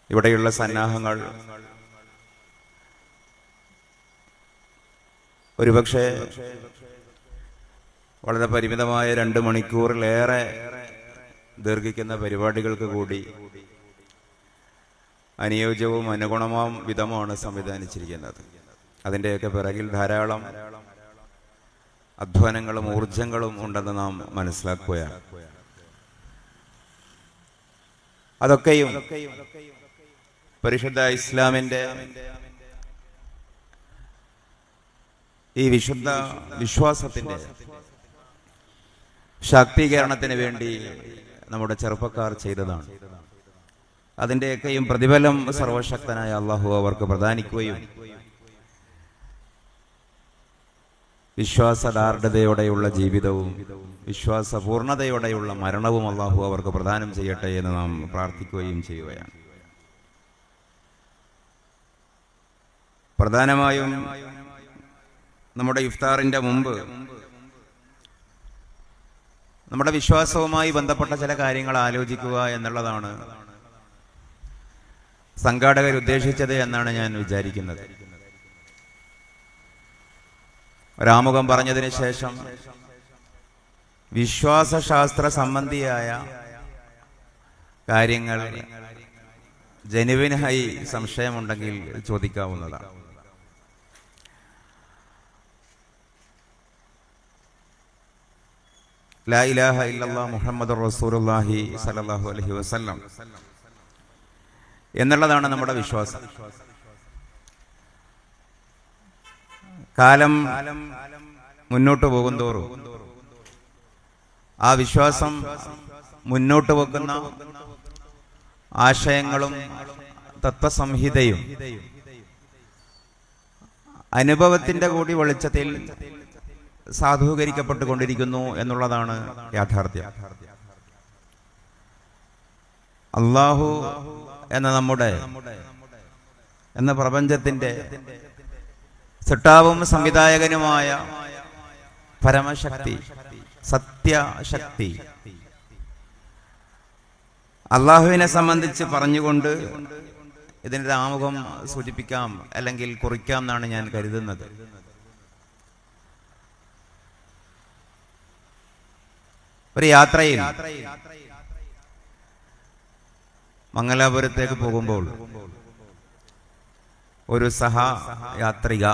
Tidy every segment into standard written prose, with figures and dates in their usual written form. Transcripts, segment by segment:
ഇവിടെയുള്ള സന്നാഹങ്ങൾ ഒരുപക്ഷെ വളരെ പരിമിതമായ 2 മണിക്കൂറിലേറെ ദീർഘിക്കുന്ന പരിപാടികൾക്ക് കൂടി അനുയോജ്യവും അനുഗുണമാം വിധമാണ് സംവിധാനിച്ചിരിക്കുന്നത്. അതിൻ്റെയൊക്കെ പിറകിൽ ധാരാളം അധ്വാനങ്ങളും ഊർജങ്ങളും ഉണ്ടെന്ന് നാം മനസ്സിലാക്കുകയാണ്. അതൊക്കെയും പരിശുദ്ധ ഇസ്ലാമിൻ്റെ ഈ വിശുദ്ധ വിശ്വാസത്തിൻ്റെ ശാക്തീകരണത്തിന് വേണ്ടി നമ്മുടെ ചെറുപ്പക്കാർ ചെയ്തതാണ്. അതിൻ്റെയൊക്കെയും പ്രതിഫലം സർവശക്തനായ അള്ളാഹു അവർക്ക് പ്രദാനിക്കുകയും വിശ്വാസദാർഢ്യതയോടെയുള്ള ജീവിതവും വിശ്വാസപൂർണതയോടെയുള്ള മരണവും അള്ളാഹു അവർക്ക് പ്രദാനം ചെയ്യട്ടെ എന്ന് നാം പ്രാർത്ഥിക്കുകയും ചെയ്യുകയാണ്. പ്രധാനമായും നമ്മുടെ ഇഫ്താറിന്റെ മുമ്പ് നമ്മുടെ വിശ്വാസവുമായി ബന്ധപ്പെട്ട ചില കാര്യങ്ങൾ ആലോചിക്കുക എന്നുള്ളതാണ് സംഘാടകർ ഉദ്ദേശിച്ചത് എന്നാണ് ഞാൻ വിചാരിക്കുന്നത്. ഒരാമുഖം പറഞ്ഞതിന് ശേഷം വിശ്വാസശാസ്ത്ര സംബന്ധിയായ കാര്യങ്ങൾ ജനുവിനായി സംശയമുണ്ടെങ്കിൽ ചോദിക്കാവുന്നതാണ്. ലാ ഇലാഹ ഇല്ലല്ലാഹ് മുഹമ്മദുർ റസൂലുള്ളാഹി സ്വല്ലല്ലാഹു അലൈഹി വസല്ലം എന്നുള്ളതാണ് നമ്മുടെ വിശ്വാസം. കാലം മുന്നോട്ട് പോകുന്തോറും ആ വിശ്വാസം മുന്നോട്ട് വെക്കുന്ന ആശയങ്ങളും തത്വസംഹിതയും അനുഭവത്തിന്റെ കൂടി വെളിച്ചത്തിൽ സാധൂകരിക്കപ്പെട്ടുകൊണ്ടിരിക്കുന്നു എന്നുള്ളതാണ് യാഥാർത്ഥ്യം. അല്ലാഹു എന്ന പ്രപഞ്ചത്തിന്റെ സൃഷ്ടാവും സംവിധായകനുമായ പരമശക്തി, സത്യശക്തി, അള്ളാഹുവിനെ സംബന്ധിച്ച് പറഞ്ഞുകൊണ്ട് ഇതിന്റെ ആമുഖം സൂചിപ്പിക്കാം അല്ലെങ്കിൽ കുറിക്കാം എന്നാണ് ഞാൻ കരുതുന്നത്. ഒരു യാത്രയിൽ മംഗലാപുരത്തേക്ക് പോകുമ്പോൾ ഒരു സഹയാത്രിക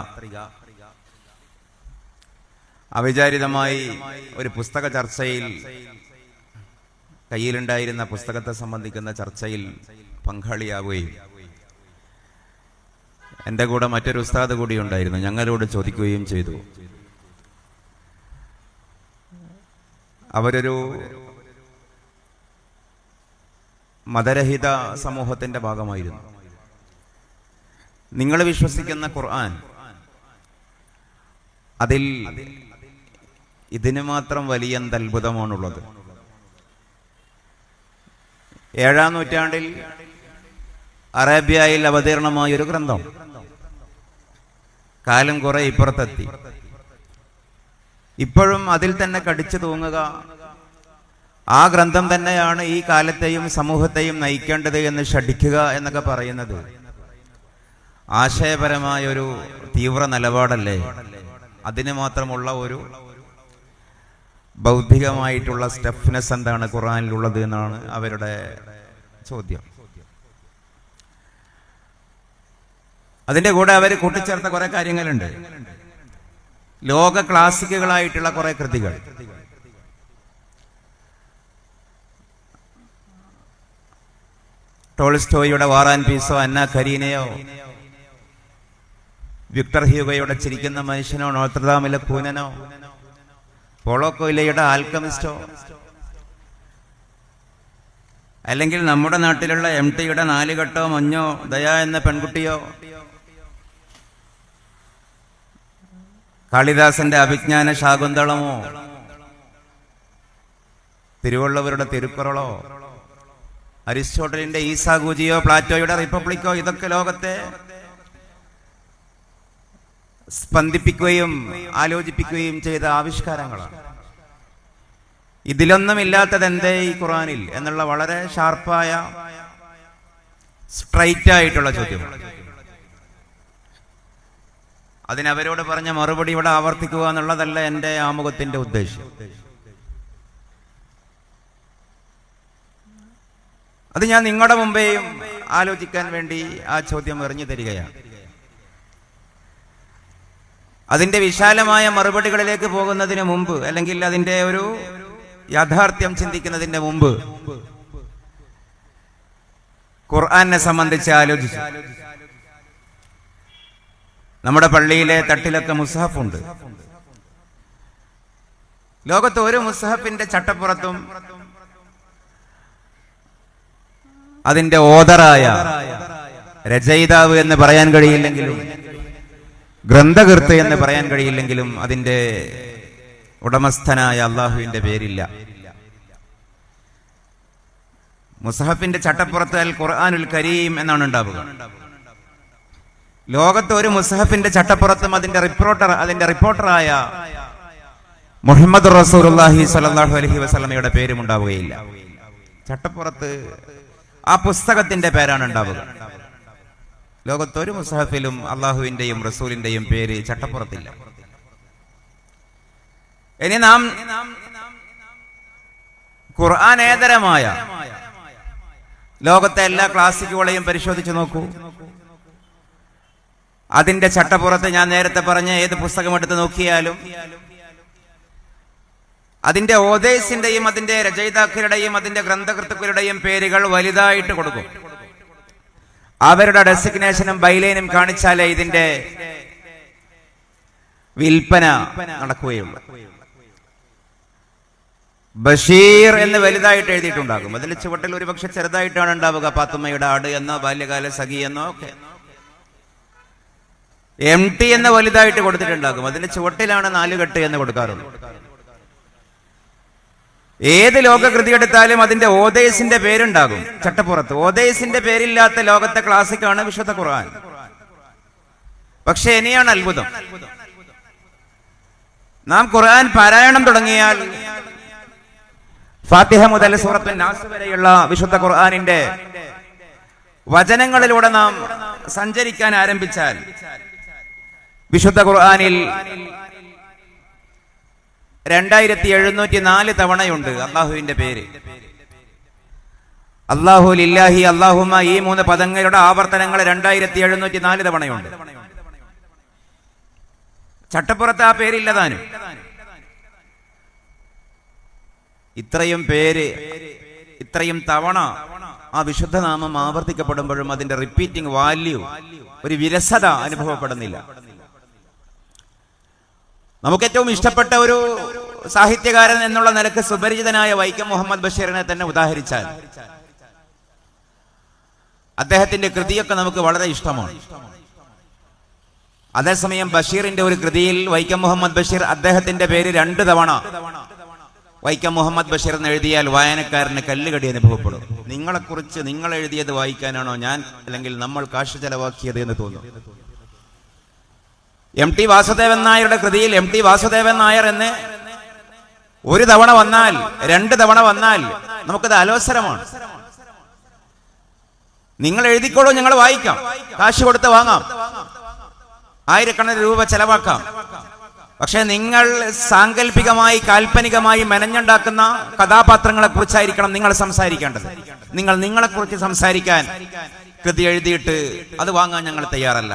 അവിചാരിതമായി ഒരു പുസ്തക ചർച്ചയിൽ, കയ്യിലുണ്ടായിരുന്ന പുസ്തകത്തെ സംബന്ധിക്കുന്ന ചർച്ചയിൽ പങ്കാളിയാവുകയും എൻ്റെ കൂടെ മറ്റൊരു ഉസ്താദ് കൂടി ഉണ്ടായിരുന്നു. ഞങ്ങളോട് ചോദിക്കുകയും ചെയ്തു. അവരൊരു മതരഹിത സമൂഹത്തിന്റെ ഭാഗമായിരുന്നു. നിങ്ങൾ വിശ്വസിക്കുന്ന ഖുർആൻ, അതിൽ ഇതിന് മാത്രം വലിയ അത്ഭുതമാണുള്ളത്. 7-ാം നൂറ്റാണ്ടിൽ അറേബ്യയിൽ അവതീർണമായ ഒരു ഗ്രന്ഥം കാലം കുറെ ഇപ്പുറത്തെത്തി. ഇപ്പോഴും അതിൽ തന്നെ കടിച്ചു തൂങ്ങുക, ആ ഗ്രന്ഥം തന്നെയാണ് ഈ കാലത്തെയും സമൂഹത്തെയും നയിക്കേണ്ടത് എന്ന് ശഠിക്കുക എന്നൊക്കെ പറയുന്നത് ആശയപരമായൊരു തീവ്ര നിലപാടല്ലേ? അതിന് മാത്രമുള്ള ഒരു ബൗദ്ധികമായിട്ടുള്ള സ്റ്റഫ്നെസ് എന്താണ് ഖുർആനിലുള്ളത് എന്നാണ് അവരുടെ ചോദ്യം. അതിന്റെ കൂടെ അവർ കൂട്ടിച്ചേർത്ത കുറെ കാര്യങ്ങളുണ്ട്. ലോക ക്ലാസിക്കുകളായിട്ടുള്ള കുറെ കൃതികൾ, ടോൾസ്റ്റോയുടെ വാർ ആൻഡ് പീസോ, അന്ന കരീനയോ, വിക്ടർ ഹ്യൂഗോയുടെ ചിരിക്കുന്ന മനുഷ്യനോ, നോത്രദാമിലെ കൂനനോ, പോളോ കൊയ്ലയുടെ ആൽക്കമിസ്റ്റോ, അല്ലെങ്കിൽ നമ്മുടെ നാട്ടിലുള്ള MTയുടെ നാലുകെട്ടോ, മഞ്ഞോ, ദയ എന്ന പെൺകുട്ടിയോ, കാളിദാസന്റെ അഭിജ്ഞാന ശാകുന്തളമോ, തിരുവള്ളുവരുടെ തിരുക്കുറളോ, അരിസ്റ്റോട്ടലിന്റെ ഈസാഗൂജിയോ, പ്ലാറ്റോയുടെ റിപ്പബ്ലിക്കോ, ഇതൊക്കെ ലോകത്തെ സ്പന്ദിപ്പിക്കുകയും ആലോചിപ്പിക്കുകയും ചെയ്ത ആവിഷ്കാരങ്ങളാണ്. ഇതിലൊന്നും ഇല്ലാത്തത് എന്തേ ഈ ഖുർആനിൽ എന്നുള്ള വളരെ ഷാർപ്പായ സ്ട്രൈറ്റ് ആയിട്ടുള്ള ചോദ്യമാണ്. അതിനവരോട് പറഞ്ഞ മറുപടി ഇവിടെ ആവർത്തിക്കുക എന്നുള്ളതല്ല എൻ്റെ ആമുഖത്തിന്റെ ഉദ്ദേശം. അത് ഞാൻ നിങ്ങളുടെ മുമ്പേയും ആലോചിക്കാൻ വേണ്ടി ആ ചോദ്യം എറിഞ്ഞു തരികയാണ്. അതിന്റെ വിശാലമായ മറുപടികളിലേക്ക് പോകുന്നതിന് മുമ്പ്, അല്ലെങ്കിൽ അതിന്റെ ഒരു യാഥാർത്ഥ്യം ചിന്തിക്കുന്നതിന്റെ മുമ്പ് ഖുർആനെ സംബന്ധിച്ച് ആലോചിച്ചു. നമ്മുടെ പള്ളിയിലെ തട്ടിലൊക്കെ മുസ്ഹഫുണ്ട്. ലോകത്ത് ഒരു മുസ്ഹഫിന്റെ ചട്ടപ്പുറത്തും അതിന്റെ ഓദറായ രചയിതാവ് എന്ന് പറയാൻ കഴിയില്ലെങ്കിലും, ഗ്രന്ഥകർത്ത് എന്ന് പറയാൻ കഴിയില്ലെങ്കിലും, അതിന്റെ ഉടമസ്ഥനായ അള്ളാഹുവിന്റെ പേരില്ല. മുസ്ഹഫിന്റെ ചട്ടപ്പുറത്ത് അൽ ഖുർആനുൽ കരീം എന്നാണ് ഉണ്ടാവുക. ലോകത്ത് ഒരു മുസ്ഹഫിന്റെ ചട്ടപ്പുറത്തും അതിന്റെ റിപ്പോർട്ടറായ മുഹമ്മദ് റസൂലുള്ളാഹി സ്വല്ലല്ലാഹു അലൈഹി വസല്ലമയുടെ പേരും ഉണ്ടാവുകയില്ല. ചട്ടപ്പുറത്ത് ആ പുസ്തകത്തിന്റെ പേരാണ് ഉണ്ടാവുക. ലോകത്തൊരു മുസ്ഹഫിലും അള്ളാഹുവിന്റെയും റസൂലിന്റെയും പേര് ചട്ടപ്പുറത്തില്ല. ഇനി നാം ഖുർആനേതരമായ ലോകത്തെ എല്ലാ ക്ലാസിക്കുകളെയും പരിശോധിച്ചു നോക്കൂ. അതിന്റെ ചട്ടപ്പുറത്ത് ഞാൻ നേരത്തെ പറഞ്ഞ ഏത് പുസ്തകം എടുത്ത് നോക്കിയാലും അതിന്റെ ഓതേഴ്സിന്റെയും അതിന്റെ രചയിതാക്കളുടെയും അതിന്റെ ഗ്രന്ഥകർത്തുക്കളുടെയും പേരുകൾ വലുതായിട്ട് കൊടുക്കും. അവരുടെ ഡെസിഗ്നേഷനും ബൈലൈനും കാണിച്ചാലേ ഇതിന്റെ വിൽപ്പന നടക്കുകയുള്ളൂ. ബഷീർ എന്ന് വലുതായിട്ട് എഴുതിയിട്ടുണ്ടാകും. അതിൽ ചുവട്ടിൽ ഒരുപക്ഷെ ചെറുതായിട്ടാണ് ഉണ്ടാവുക പാത്തുമ്മയുടെ ആട് എന്നോ ബാല്യകാല സഖി എന്നോ ഒക്കെ. MT എന്ന് വലുതായിട്ട് കൊടുത്തിട്ടുണ്ടാകും. അതിന്റെ ചുവട്ടിലാണ് 4 കെട്ട് എന്ന് കൊടുക്കാറുള്ളൂ. ഏത് ലോകകൃതി എടുത്താലും അതിന്റെ ഓതേഴ്സിന്റെ പേരുണ്ടാകും ചട്ടപ്പുറത്ത്. ഓതേഴ്സിന്റെ പേരില്ലാത്ത ലോകത്തെ ക്ലാസിക്കാണ് വിശുദ്ധ ഖുർആൻ. പക്ഷെ ഇനിയാണ് അത്ഭുതം. നാം ഖുർആൻ പാരായണം തുടങ്ങിയാൽ ഫാത്തിഹ മുതൽ സൂറത്തുൻ നാസ് വരെയുള്ള വിശുദ്ധ ഖുർആനിന്റെ വചനങ്ങളിലൂടെ നാം സഞ്ചരിക്കാൻ ആരംഭിച്ചാൽ വിശുദ്ധ ഖുർആനിൽ 2704 തവണയുണ്ട് അള്ളാഹുവിന്റെ പേര്. അല്ലാഹു ലില്ലാഹി അല്ലാഹുമ്മ, ഈ 3 പദങ്ങളുടെ ആവർത്തനങ്ങൾ 2704 തവണയുണ്ട്. ചട്ടപ്പുറത്ത് ആ പേരില്ലതാനും. ഇത്രയും പേര്, ഇത്രയും തവണ ആ വിശുദ്ധ നാമം ആവർത്തിക്കപ്പെടുമ്പോഴും അതിന്റെ റിപ്പീറ്റിംഗ് വാല്യൂ, ഒരു വിരസത അനുഭവപ്പെടുന്നില്ല. നമുക്ക് ഏറ്റവും ഇഷ്ടപ്പെട്ട ഒരു സാഹിത്യകാരൻ എന്നുള്ള നിലക്ക് സുപരിചിതനായ വൈക്കം മുഹമ്മദ് ബഷീറിനെ തന്നെ ഉദാഹരിച്ചാൽ അദ്ദേഹത്തിന്റെ കൃതിയൊക്കെ നമുക്ക് വളരെ ഇഷ്ടമാണ്. അതേസമയം ബഷീറിന്റെ ഒരു കൃതിയിൽ വൈക്കം മുഹമ്മദ് ബഷീർ അദ്ദേഹത്തിന്റെ പേര് 2 തവണ വൈക്കം മുഹമ്മദ് ബഷീർ എന്ന് എഴുതിയാൽ വായനക്കാരന് കല്ലുകടി അനുഭവപ്പെടും. നിങ്ങളെക്കുറിച്ച് നിങ്ങൾ എഴുതിയത് വായിക്കാനാണോ ഞാൻ, അല്ലെങ്കിൽ നമ്മൾ കാശ് ചെലവാക്കിയത് എന്ന് തോന്നും. MT വാസുദേവൻ നായരുടെ കൃതിയിൽ MT വാസുദേവൻ നായർ എന്ന് 1 തവണ വന്നാൽ, 2 തവണ വന്നാൽ നമുക്കത് അലോസരമാണ്. നിങ്ങൾ എഴുതിക്കോളൂ, ഞങ്ങൾ വായിക്കാം, കാശ് കൊടുത്ത് വാങ്ങാം, ആയിരക്കണക്കിന് രൂപ ചെലവാക്കാം. പക്ഷെ നിങ്ങൾ സാങ്കല്പികമായി കാൽപ്പനികമായി മെനഞ്ഞുണ്ടാക്കുന്ന കഥാപാത്രങ്ങളെ കുറിച്ചായിരിക്കണം നിങ്ങൾ സംസാരിക്കേണ്ടത്. നിങ്ങൾ നിങ്ങളെക്കുറിച്ച് സംസാരിക്കാൻ കൃതി എഴുതിയിട്ട് അത് വാങ്ങാൻ ഞങ്ങൾ തയ്യാറല്ല.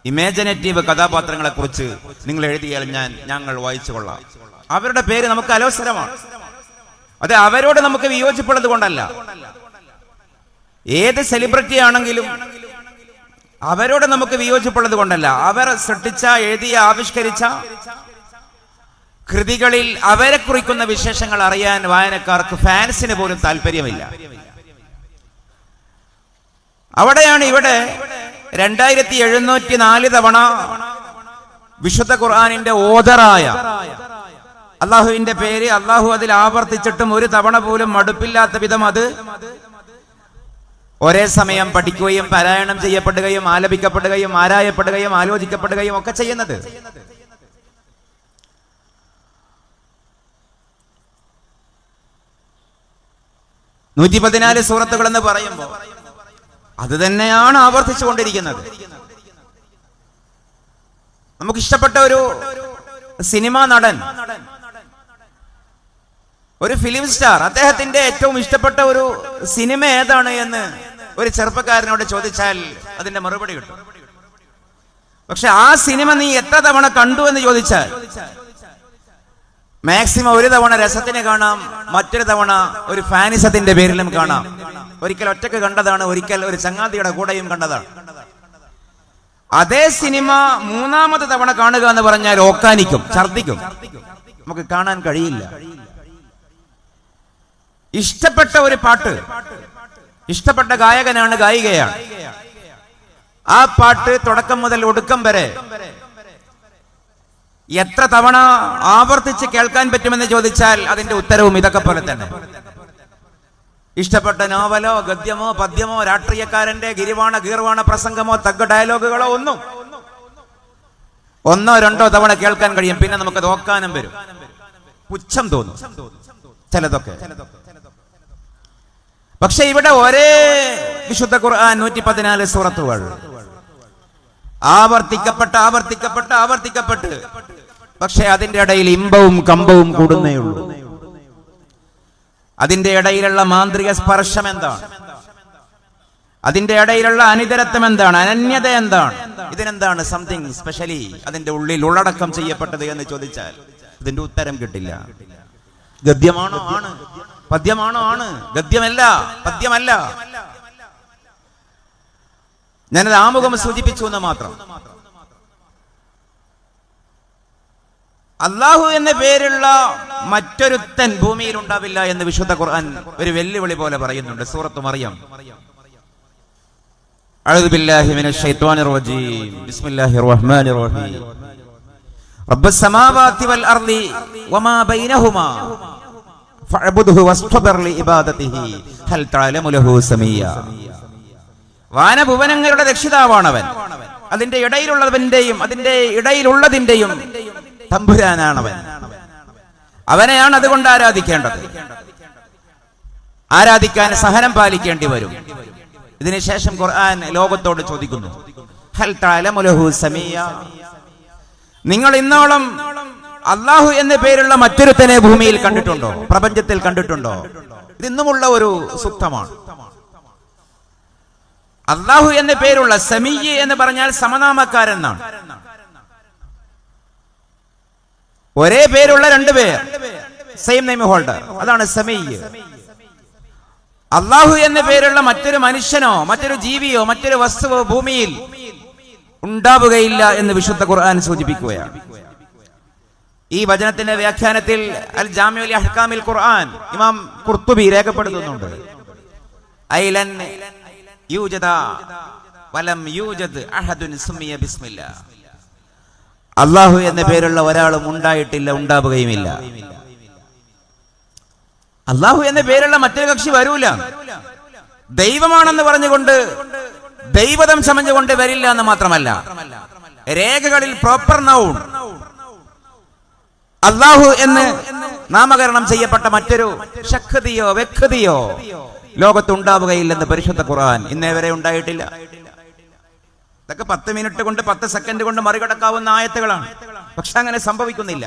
ഇമാജിനേറ്റീവ് കഥാപാത്രങ്ങളെ കുറിച്ച് നിങ്ങൾ എഴുതിയാൽ ഞങ്ങൾ വായിച്ചു കൊള്ളാം. അവരുടെ പേര് നമുക്ക് അലോസരമാണ്. അത് അവരോട് നമുക്ക് വിയോജിപ്പുള്ളത് കൊണ്ടല്ല. ഏത് സെലിബ്രിറ്റി ആണെങ്കിലും അവരോട് നമുക്ക് വിയോജിപ്പുള്ളത് കൊണ്ടല്ല. അവർ സൃഷ്ടിച്ച, എഴുതിയ, ആവിഷ്കരിച്ച കൃതികളിൽ അവരെ കുറിക്കുന്ന വിശേഷങ്ങൾ അറിയാൻ വായനക്കാർക്ക്, ഫാൻസിന് പോലും താല്പര്യമില്ല. അവിടെയാണ് ഇവിടെ 2704 തവണ വിശുദ്ധ ഖുർആനിന്റെ ഓദറായ അള്ളാഹുവിന്റെ പേര് അള്ളാഹു അതിൽ ആവർത്തിച്ചിട്ടും 1 തവണ പോലും മടുപ്പില്ലാത്ത വിധം അത് ഒരേ സമയം പഠിക്കുകയും പാരായണം ചെയ്യപ്പെടുകയും ആലപിക്കപ്പെടുകയും ആരായപ്പെടുകയും ആലോചിക്കപ്പെടുകയും ഒക്കെ ചെയ്യുന്നത്. നൂറ്റി 14 സൂറത്തുകൾ എന്ന് പറയുമ്പോൾ അത് തന്നെയാണ് ആവർത്തിച്ചുകൊണ്ടിരിക്കുന്നത്. നമുക്കിഷ്ടപ്പെട്ട ഒരു സിനിമാ നടൻ, ഒരു ഫിലിം സ്റ്റാർ, അദ്ദേഹത്തിന്റെ ഏറ്റവും ഇഷ്ടപ്പെട്ട ഒരു സിനിമ ഏതാണ് എന്ന് ഒരു ചെറുപ്പക്കാരനോട് ചോദിച്ചാൽ അതിന്റെ മറുപടി കിട്ടും. പക്ഷെ ആ സിനിമ നീ എത്ര തവണ കണ്ടു എന്ന് ചോദിച്ചാൽ മാക്സിമം ഒരു തവണ രസത്തിന് കാണാം, മറ്റൊരു തവണ ഒരു ഫാനിസത്തിന്റെ പേരിലും കാണാം. ഒരിക്കൽ ഒറ്റക്ക് കണ്ടതാണ്, ഒരിക്കൽ ഒരു ചങ്ങാതിയുടെ കൂടെയും കണ്ടതാണ്. അതേ സിനിമ മൂന്നാമത് തവണ കാണുക എന്ന് പറഞ്ഞാൽ ഓക്കാനിക്കും, ഛർദിക്കും, നമുക്ക് കാണാൻ കഴിയില്ല. ഇഷ്ടപ്പെട്ട ഒരു പാട്ട്, ഇഷ്ടപ്പെട്ട ഗായകനാണ്, ഗായികയാണ്, ആ പാട്ട് തുടക്കം മുതൽ ഒടുക്കം വരെ എത്ര തവണ ആവർത്തിച്ച് കേൾക്കാൻ പറ്റുമെന്ന് ചോദിച്ചാൽ അതിന്റെ ഉത്തരവും ഇതൊക്കെ പോലെ തന്നെ. ഇഷ്ടപ്പെട്ട നോവലോ ഗദ്യമോ പദ്യമോ രാഷ്ട്രീയക്കാരന്റെ ഗിരിവാണ ഗീർവാണ പ്രസംഗമോ തഗ്ഗ ഡയലോഗുകളോ ഒന്നോ രണ്ടോ തവണ കേൾക്കാൻ കഴിയും. പിന്നെ നമുക്ക് നോക്കാനും വരും, പുച്ഛം തോന്നും ചിലതൊക്കെ. പക്ഷെ ഇവിടെ ഒരേ വിശുദ്ധ ഖുർആൻ 114 സൂറത്തുകൾ ആവർത്തിക്കപ്പെട്ട് പക്ഷെ അതിന്റെ ഇടയിൽ ഇമ്പവും കമ്പവും കൂടുന്നേ ഉള്ളൂ. അതിന്റെ ഇടയിലുള്ള മാന്ത്രിക സ്പർശം എന്താണ്? അതിന്റെ ഇടയിലുള്ള അനിതരത്വം എന്താണ്? അനന്യത എന്താണ്? ഇതിനെന്താണ് സംതിങ് സ്പെഷ്യലി അതിന്റെ ഉള്ളിൽ ഉള്ളടക്കം ചെയ്യപ്പെട്ടത് എന്ന് ചോദിച്ചാൽ ഇതിന്റെ ഉത്തരം കിട്ടില്ല. ഗദ്യമാണോ? ആണ്. പദ്യമാണോ? ആണ്. ഗദ്യമല്ല, പദ്യമല്ല. ഞാനത് ആമുഖം സൂചിപ്പിച്ചു എന്ന് മാത്രം. അല്ലാഹു എന്ന പേരുള്ള മറ്റൊരുത്തൻ ഭൂമിയിൽ ഉണ്ടാവില്ല എന്ന് വിശുദ്ധ ഖുർആൻ ഒരു വെല്ലുവിളി പോലെ പറയുന്നുണ്ട്. സൂറത്ത് മറിയം. അഊദു ബില്ലാഹി മിനശ് ശൈത്വാനിർ റജീം. ബിസ്മില്ലാഹിർ റഹ്മാനിർ റഹീം. റബ്ബസ് സമാവാതി വൽ അർളി വമാ ബൈനഹുമാ ഫഅബ്ദുഹു വസ്തബിർ ലിഇബാദതിഹി ഹൽ തഅലമു ലഹു സമീയ. വാനഭുവനങ്ങളുടെ രക്ഷിതാവാണവൻ, അതിന്റെ ഇടയിലുള്ളതിന്റെയും അതിന്റെ ഇടയിലുള്ളതിന്റെയും തമ്പുരാനാണവൻ. അവനെയാണ് അതുകൊണ്ട് ആരാധിക്കേണ്ടത്. ആരാധിക്കാൻ സഹനം പാലിക്കേണ്ടി വരും. ഇതിനുശേഷം ഖുർആൻ ലോകത്തോട് ചോദിക്കുന്നു, ഹൽ തഅലമു ലഹു സമീയ, നിങ്ങൾ ഇന്നോളം അല്ലാഹു എന്ന പേരുള്ള മറ്റൊരുത്തനെ ഭൂമിയിൽ കണ്ടിട്ടുണ്ടോ? പ്രപഞ്ചത്തിൽ കണ്ടിട്ടുണ്ടോ? ഇതിന്നുമുള്ള ഒരു സൂക്തമാണ്. അല്ലാഹു എന്ന പേരുള്ള, സമീയ് എന്ന് പറഞ്ഞാൽ സമനാമക്കാരെന്നാണ്. ഒരേ പേരുള്ള രണ്ടുപേർ, സെയിം നെയിം ഹോൾഡർ, അതാണ് സമീയ്. അല്ലാഹു എന്ന പേരുള്ള മറ്റൊരു മനുഷ്യനോ മറ്റൊരു ജീവിയോ മറ്റൊരു വസ്തുവോ ഭൂമിയിൽ ഉണ്ടാവുകയില്ല എന്ന് വിശുദ്ധ ഖുർആൻ സൂചിപ്പിക്കുകയാണ്. ഈ വചനത്തിന്റെ വ്യാഖ്യാനത്തിൽ അൽ ജാമിഉ ലി അഹ്കാമിൽ ഖുർആൻ ഇമാം ഖുർത്തുബി രേഖപ്പെടുത്തുന്നുണ്ട്, ഐലൻ യൂജദ വലം യൂജദ് അഹദുൻ സുമിയ ബിസ്മില്ലാ. അല്ലാഹു എന്ന പേരുള്ള ഒരാളും ഉണ്ടായിട്ടില്ല, ഉണ്ടാവുകയുമില്ല. അല്ലാഹു എന്ന പേരുള്ള മറ്റൊരു കക്ഷി വരൂല. ദൈവമാണെന്ന് പറഞ്ഞുകൊണ്ട് ദൈവതം ചമഞ്ഞുകൊണ്ട് വരില്ല എന്ന് മാത്രമല്ല, രേഖകളിൽ പ്രോപ്പർ നൗൺ അല്ലാഹു എന്ന് നാമകരണം ചെയ്യപ്പെട്ട മറ്റൊരു ശക്തിയോ വ്യക്തിയോ ലോകത്തുണ്ടാവുകയില്ലെന്ന് പരിശുദ്ധ ഖുർആൻ ഇന്നേ വരെ ഉണ്ടായിട്ടില്ല. ഇതൊക്കെ 10 മിനിറ്റ് കൊണ്ട് 10 സെക്കൻഡ് കൊണ്ട് മറികടക്കാവുന്ന ആയത്തുകളാണ്. പക്ഷെ അങ്ങനെ സംഭവിക്കുന്നില്ല.